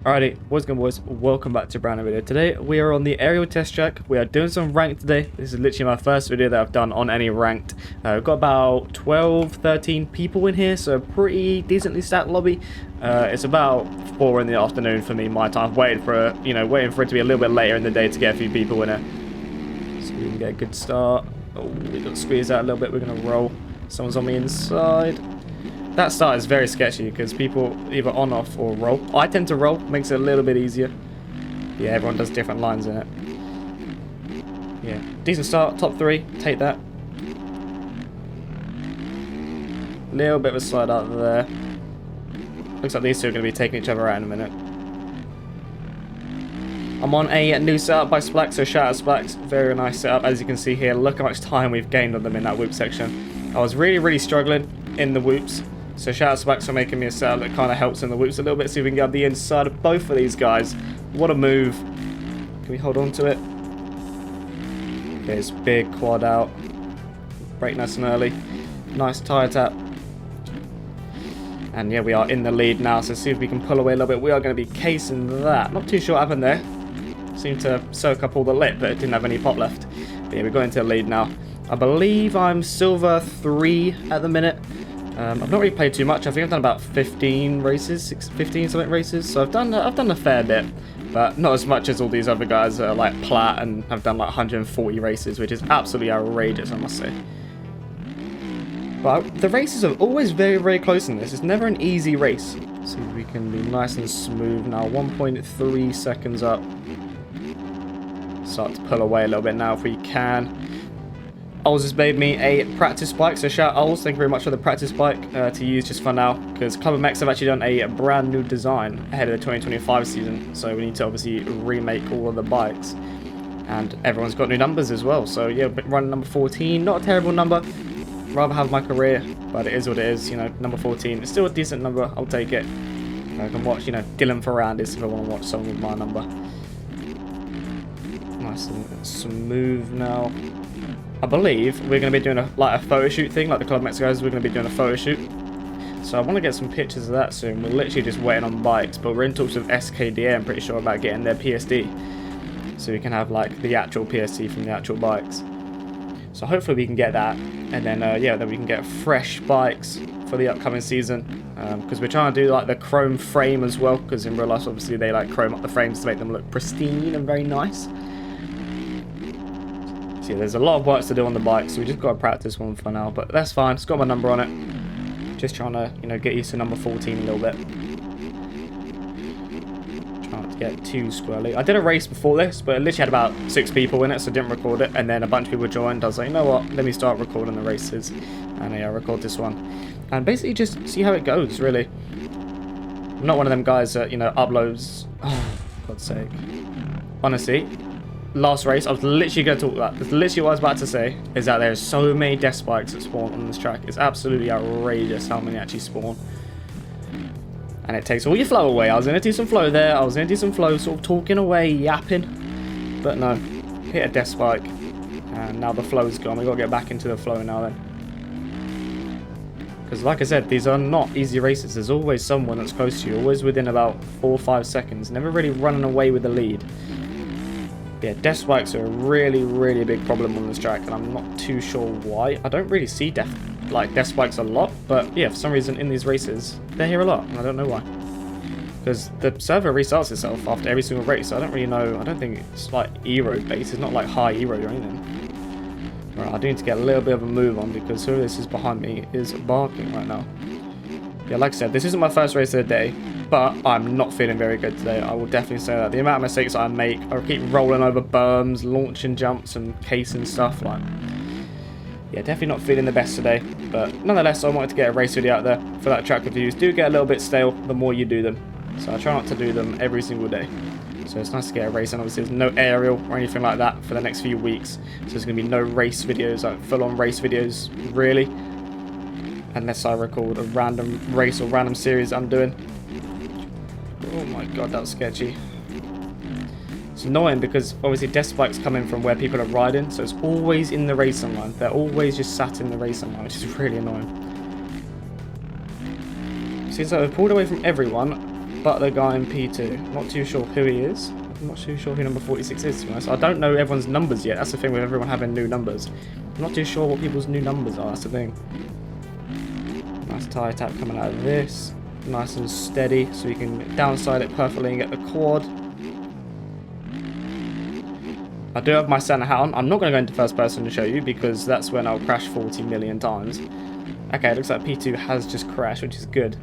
Alrighty, what's going on, boys? Welcome back to a brand new video. Today we are on the aerial test track. We are doing some ranked today. This is literally my first video that I've done on any ranked. We've got about 12, 13 people in here, so a pretty decently stacked lobby. It's about 4 in the afternoon for me, my time. Waiting for it to be a little bit later in the day to get a few people in here, so we can get a good start. Oh, we got to squeeze out a little bit. We're gonna roll. Someone's on the inside. That start is very sketchy because people either on, off, or roll. I tend to roll, makes it a little bit easier. Yeah, everyone does different lines in it. Yeah, decent start, top 3, take that. Little bit of a slide out there. Looks like these two are going to be taking each other out in a minute. I'm on a new setup by Splax, so shout out Splax. Very nice setup, as you can see here. Look how much time we've gained on them in that whoop section. I was really struggling in the whoops. So shout out to Splax for making me a setup that kind of helps in the whoops a little bit, so we can get the inside of both of these guys. What a move. Can we hold on to it? Okay, it's big quad out. Break nice and early. Nice tire tap. And yeah, we are in the lead now, so see if we can pull away a little bit. We are going to be casing that. Not too sure what happened there. Seemed to soak up all the lip, but it didn't have any pop left. But yeah, we're going to the lead now. I believe I'm silver 3 at the minute. I've not really played too much. I think I've done about 15 races, 15 something races. So I've done a fair bit, but not as much as all these other guys that are like plat and have done like 140 races, which is absolutely outrageous, I must say. But the races are always very close in this. It's never an easy race. See if we can be nice and smooth now. 1.3 seconds up. Start to pull away a little bit now if we can. Ols has made me a practice bike, so shout out Ols, thank you very much for the practice bike to use just for now, because Club MX have actually done a brand new design ahead of the 2025 season, so we need to obviously remake all of the bikes, and everyone's got new numbers as well. So yeah, running number 14, not a terrible number, rather have my career, but it is what it is. You know, number 14, it's still a decent number, I'll take it. I can watch, you know, Dylan Ferrandis if I want to watch someone with my number. Nice and smooth now. I believe we're going to be doing a photo shoot thing, like the Club MX guys. We're going to be doing a photo shoot. So I want to get some pictures of that soon. We're literally just waiting on bikes, but we're in talks with SKDA, I'm pretty sure, about getting their PSD. So we can have like the actual PSD from the actual bikes. So hopefully we can get that. And then, yeah, then we can get fresh bikes for the upcoming season. Because we're trying to do like the chrome frame as well. Because in real life, obviously, they like chrome up the frames to make them look pristine and very nice. So yeah, there's a lot of work to do on the bike, so we just got to practice one for now, but that's fine. It's got my number on it. Just trying to, you know, get used to number 14 a little bit. Trying not to get too squirrely. I did a race before this, but it literally had about 6 people in it, so I didn't record it. And then a bunch of people joined. I was like, you know what? Let me start recording the races. And yeah, I record this one. And basically just see how it goes, really. I'm not one of them guys that, you know, uploads. Oh, for God's sake. Honestly. Last race, I was literally going to talk about. That's literally what I was about to say, is that there's so many death spikes that spawn on this track. It's absolutely outrageous how many actually spawn. And it takes all your flow away. I was going to do some flow there. I was going to do some flow, sort of talking away, yapping. But no, hit a death spike. And now the flow's gone. We've got to get back into the flow now then. Because like I said, these are not easy races. There's always someone that's close to you. Always within about 4 or 5 seconds. Never really running away with the lead. Yeah, death spikes are a really big problem on this track, and I'm not too sure why. I don't really see death spikes a lot, but yeah, for some reason in these races, they're here a lot, and I don't know why. Because the server restarts itself after every single race, so I don't really know. I don't think it's like Eero based, it's not like high Eero or anything. Right, I do need to get a little bit of a move on, because whoever this is behind me is barking right now. Yeah, like I said, this isn't my first race of the day, but I'm not feeling very good today. I will definitely say that. The amount of mistakes I make, I keep rolling over berms, launching jumps and casing stuff. Like, yeah, definitely not feeling the best today. But nonetheless, I wanted to get a race video out there for that track reviews. Do get a little bit stale the more you do them. So I try not to do them every single day. So it's nice to get a race, and obviously there's no aerial or anything like that for the next few weeks. So there's going to be no race videos, like full-on race videos, really. Unless I record a random race or random series I'm doing. Oh my god, that's sketchy. It's annoying because obviously death spikes come in from where people are riding, so it's always in the racing line. They're always just sat in the racing line, which is really annoying. See, so I've pulled away from everyone. but the guy in P2. Not too sure who he is. I'm not too sure who number 46 is, to be honest. I don't know everyone's numbers yet. That's the thing with everyone having new numbers. I'm not too sure what people's new numbers are. That's the thing. Nice tire tap coming out of this. Nice and steady, so we can downside it perfectly and get the quad. I do have my center hat on. I'm not going to go into first person to show you because that's when I'll crash 40 million times. Okay, it looks like P2 has just crashed, which is good.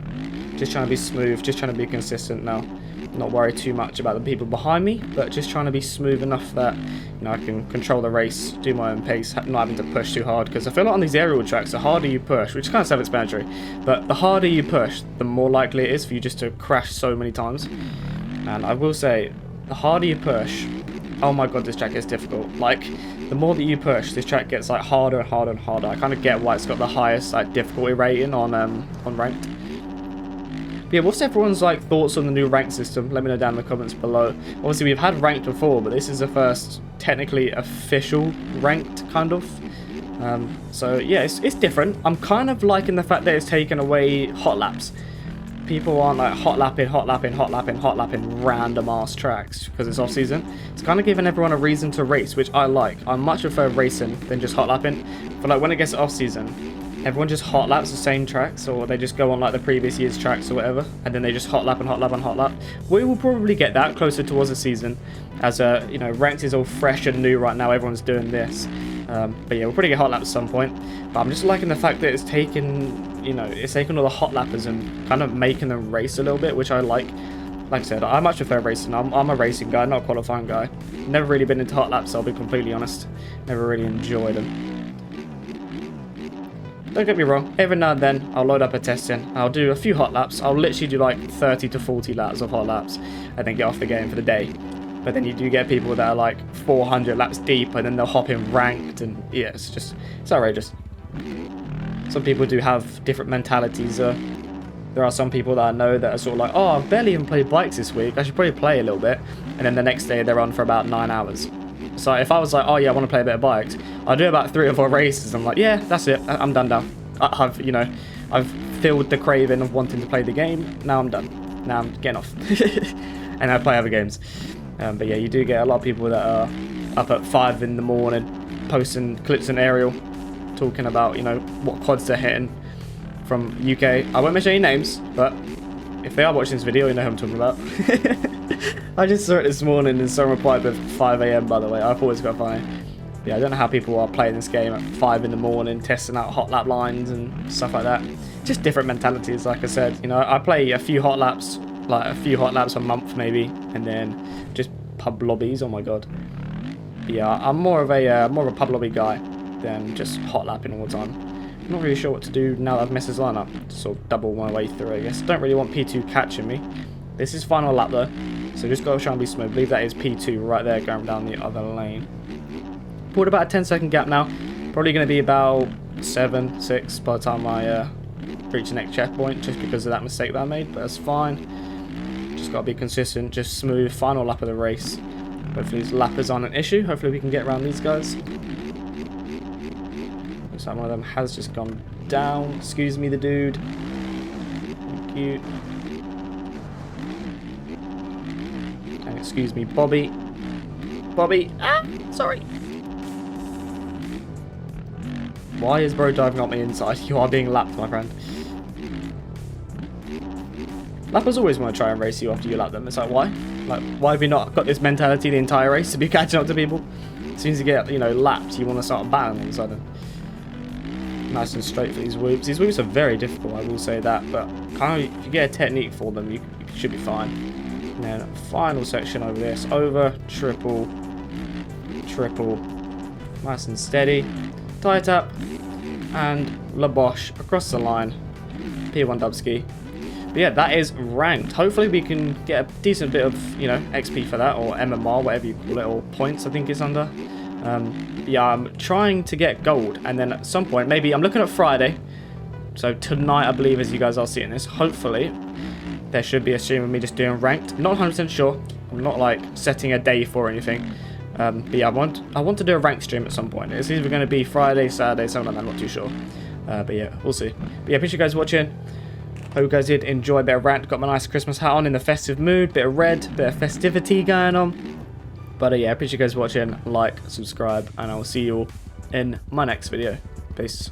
Just trying to be smooth, just trying to be consistent now. Not worry too much about the people behind me, but just trying to be smooth enough that, you know, I can control the race, do my own pace, not having to push too hard. Because I feel like on these aerial tracks, the harder you push, which is kind of self-explanatory, but the harder you push, the more likely it is for you just to crash so many times. And I will say, the harder you push, oh my god, this track is difficult. Like, the more that you push, this track gets like harder and harder and harder. I kind of get why it's got the highest like difficulty rating on ranked. But yeah, what's everyone's like thoughts on the new rank system? Let me know down in the comments below. Obviously, we've had ranked before, but this is the first technically official ranked kind of. So yeah, it's different. I'm kind of liking the fact that it's taken away hot laps. People aren't like hot lapping random ass tracks because it's off season. It's kind of giving everyone a reason to race, which I like. I much prefer racing than just hot lapping. But like when it gets off season, everyone just hot laps the same tracks, or they just go on like the previous year's tracks or whatever, and then they just hot lap and hot lap and hot lap. We will probably get that closer towards the season, as you know, ranked is all fresh and new right now. Everyone's doing this, but yeah, we'll probably get hot laps at some point. But I'm just liking the fact that it's taken, you know, it's taken all the hot lappers and kind of making them race a little bit, which I like. Like I said, I much prefer racing. I'm a racing guy, not a qualifying guy. Never really been into hot laps, I'll be completely honest. Never really enjoyed them. Don't get me wrong, every now and then I'll load up a test in, I'll do a few hot laps, I'll literally do like 30 to 40 laps of hot laps and then get off the game for the day. But then you do get people that are like 400 laps deep and then they'll hop in ranked, and yeah, it's outrageous. Some people do have different mentalities. There are some people that I know that are sort of like, oh, I've barely even played bikes this week, I should probably play a little bit, and then the next day they're on for about 9 hours. So if I was like, oh yeah, I want to play a bit of bikes, I'll do about 3 or 4 races. I'm like, yeah, that's it. I'm done now. I've filled the craving of wanting to play the game. Now I'm done. Now I'm getting off. And I play other games. But yeah, you do get a lot of people that are up at 5 in the morning, posting clips in Aerial, talking about, you know, what quads they're hitting from UK. I won't mention any names, but if they are watching this video, you know who I'm talking about. I just saw it this morning and someone replied with 5 AM, by the way. I thought it was quite funny. Yeah, I don't know how people are playing this game at 5 in the morning, testing out hot lap lines and stuff like that. Just different mentalities, like I said. You know, I play a few hot laps, like a few hot laps a month maybe, and then just pub lobbies. Oh my god. Yeah, I'm more of a pub lobby guy than just hot lapping all the time. I'm not really sure what to do now that I've messed his lineup. Just sort of double my way through, I guess. Don't really want P2 catching me. This is final lap though, so just gotta try and be smooth. I believe that is P2 right there going down the other lane. Pulled about a 10-second gap now. Probably going to be about 7, 6 by the time I reach the next checkpoint, just because of that mistake that I made, but that's fine. Just got to be consistent, just smooth. Final lap of the race. Hopefully these lappers aren't an issue. Hopefully we can get around these guys. Looks like one of them has just gone down. Excuse me, the dude. Thank you. And excuse me, Bobby. Bobby. Ah, sorry. Why is bro diving on me inside? You are being lapped, my friend. Lappers always want to try and race you after you lap them. It's like, why? Like, why have you not got this mentality the entire race to be catching up to people? As soon as you get, you know, lapped, you want to start battling all of a sudden. Nice and straight for these whoops. These whoops are very difficult, I will say that, but kind of, if you get a technique for them, you should be fine. And then final section over this, over, triple, nice and steady. Tire tap and Labosh across the line. P1 Dubski. But yeah, that is ranked. Hopefully we can get a decent bit of, you know, XP for that, or MMR, whatever you call it, or points I think it's under. Yeah, I'm trying to get gold, and then at some point, maybe I'm looking at Friday. So tonight, I believe, as you guys are seeing this, hopefully there should be a stream of me just doing ranked. Not 100% sure. I'm not like setting a day for anything. But yeah, I want to do a ranked stream at some point. It's either going to be Friday, Saturday, something like that, I'm not too sure. But yeah, we'll see. But yeah, appreciate you guys watching. Hope you guys did enjoy a bit of rant. Got my nice Christmas hat on in the festive mood. Bit of red, bit of festivity going on. But yeah, appreciate you guys watching. Like, subscribe, and I will see you all in my next video. Peace.